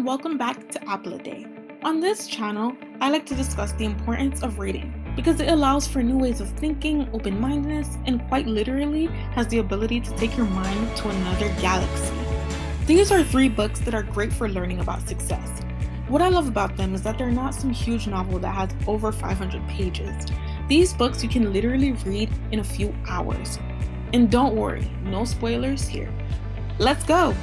and welcome back to Apple a Day. On this channel, I like to discuss the importance of reading because it allows for new ways of thinking, open-mindedness, and quite literally has the ability to take your mind to another galaxy. These are 3 books that are great for learning about success. What I love about them is that they're not some huge novel that has over 500 pages. These books you can literally read in a few hours. And don't worry, no spoilers here. Let's go!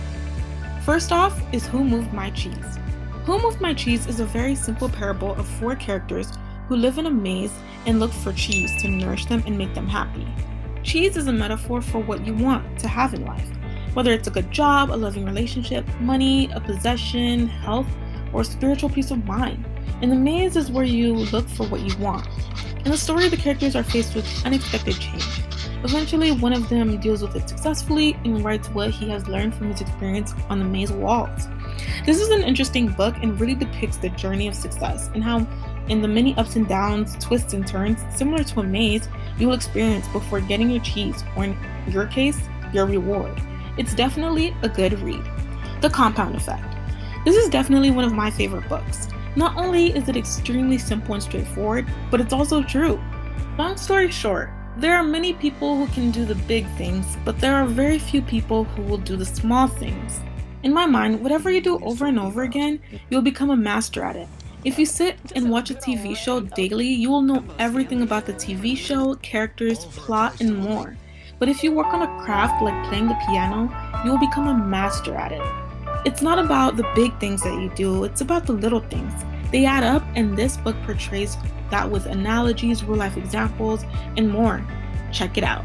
First off is Who Moved My Cheese? Who Moved My Cheese is a very simple parable of 4 characters who live in a maze and look for cheese to nourish them and make them happy. Cheese is a metaphor for what you want to have in life, whether it's a good job, a loving relationship, money, a possession, health, or spiritual peace of mind. And the maze is where you look for what you want. In the story, the characters are faced with unexpected change. Eventually, one of them deals with it successfully and writes what he has learned from his experience on the maze walls. This is an interesting book and really depicts the journey of success and how, in the many ups and downs, twists and turns, similar to a maze, you will experience before getting your cheese, or in your case, your reward. It's definitely a good read. The Compound Effect. This is definitely one of my favorite books. Not only is it extremely simple and straightforward, but it's also true. Long story short, there are many people who can do the big things, but there are very few people who will do the small things. In my mind, whatever you do over and over again, you'll become a master at it. If you sit and watch a TV show daily, you will know everything about the TV show, characters, plot, and more. But if you work on a craft like playing the piano, you will become a master at it. It's not about the big things that you do, it's about the little things. They add up, and this book portrays that with analogies, real-life examples, and more. Check it out.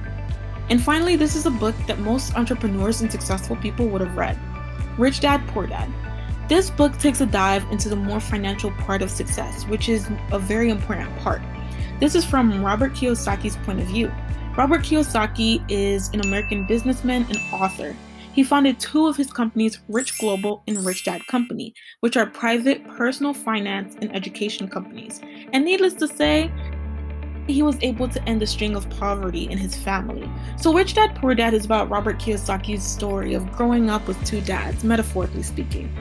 And finally, this is a book that most entrepreneurs and successful people would have read. Rich Dad, Poor Dad. This book takes a dive into the more financial part of success, which is a very important part. This is from Robert Kiyosaki's point of view. Robert Kiyosaki is an American businessman and author. He founded 2 of his companies, Rich Global and Rich Dad Company, which are private personal finance and education companies. And needless to say, he was able to end the string of poverty in his family. So Rich Dad, Poor Dad is about Robert Kiyosaki's story of growing up with 2 dads, metaphorically speaking.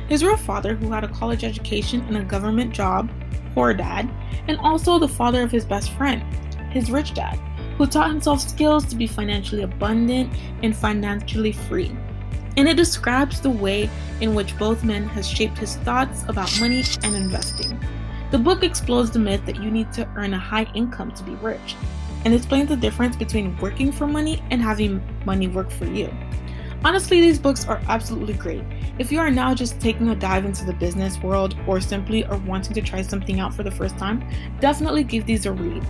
His real father, who had a college education and a government job, poor dad, and also the father of his best friend, his rich dad, who taught himself skills to be financially abundant and financially free. And it describes the way in which both men has shaped his thoughts about money and investing. The book explores the myth that you need to earn a high income to be rich, and explains the difference between working for money and having money work for you. Honestly, these books are absolutely great. If you are now just taking a dive into the business world or simply are wanting to try something out for the first time, definitely give these a read.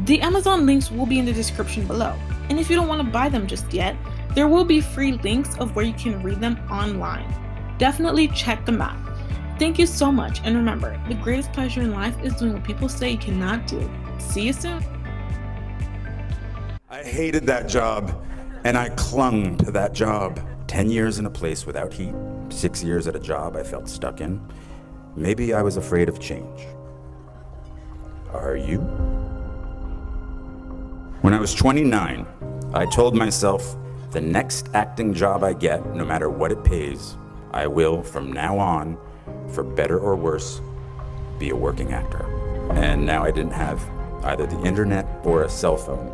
The Amazon links will be in the description below, and if you don't want to buy them just yet, there will be free links of where you can read them online. Definitely check them out. Thank you so much, and remember, the greatest pleasure in life is doing what people say you cannot do. See you soon. I hated that job, and I clung to that job. 10 years in a place without heat, 6 years at a job I felt stuck in. Maybe I was afraid of change. Are you? When I was 29, I told myself, the next acting job I get, no matter what it pays, I will, from now on, for better or worse, be a working actor. And now I didn't have either the internet or a cell phone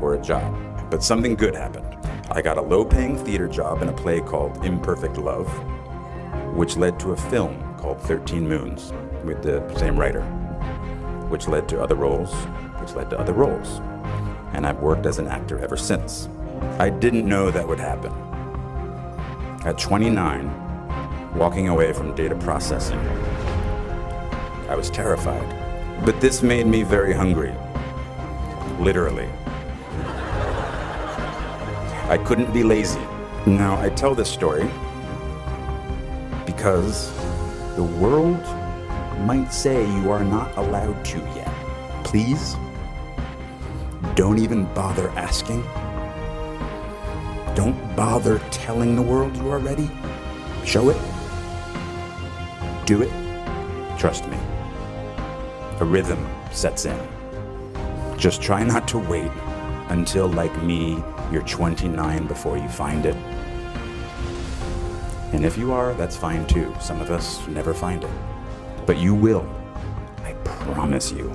or a job. But something good happened. I got a low-paying theater job in a play called Imperfect Love, which led to a film called 13 Moons with the same writer, which led to other roles, which led to other roles. And I've worked as an actor ever since. I didn't know that would happen. At 29, walking away from data processing, I was terrified. But this made me very hungry, literally. I couldn't be lazy. Now, I tell this story because the world might say you are not allowed to yet. Please, don't even bother asking. Don't bother telling the world you are ready. Show it. Do it. Trust me. A rhythm sets in. Just try not to wait until, like me, you're 29 before you find it. And if you are, that's fine too. Some of us never find it. But you will. I promise you.